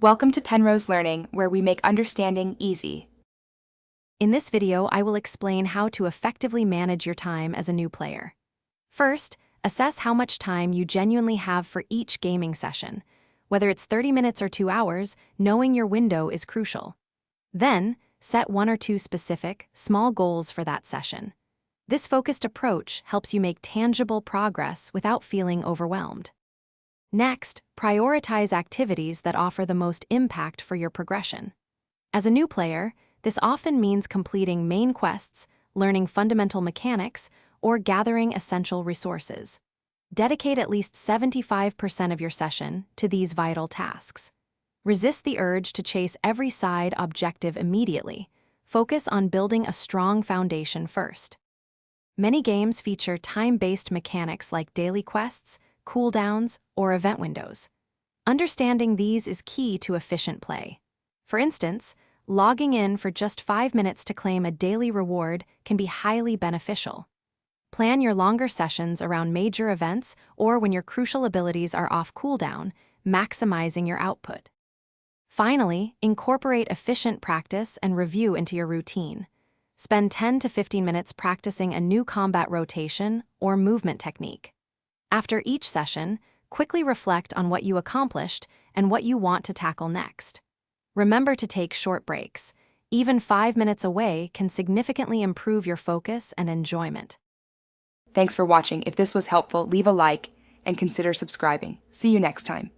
Welcome to Penrose Learning, where we make understanding easy. In this video, I will explain how to effectively manage your time as a new player. First, assess how much time you genuinely have for each gaming session. Whether it's 30 minutes or 2 hours, knowing your window is crucial. Then, set 1 or 2 specific, small goals for that session. This focused approach helps you make tangible progress without feeling overwhelmed. Next, prioritize activities that offer the most impact for your progression. As a new player, this often means completing main quests, learning fundamental mechanics, or gathering essential resources. Dedicate at least 75% of your session to these vital tasks. Resist the urge to chase every side objective immediately. Focus on building a strong foundation first. Many games feature time-based mechanics like daily quests, cooldowns, or event windows. Understanding these is key to efficient play. For instance, logging in for just 5 minutes to claim a daily reward can be highly beneficial. Plan your longer sessions around major events or when your crucial abilities are off cooldown, maximizing your output. Finally, incorporate efficient practice and review into your routine. Spend 10 to 15 minutes practicing a new combat rotation or movement technique. After each session, quickly reflect on what you accomplished and what you want to tackle next. Remember to take short breaks. Even 5 minutes away can significantly improve your focus and enjoyment. Thanks for watching. If this was helpful, leave a like and consider subscribing. See you next time.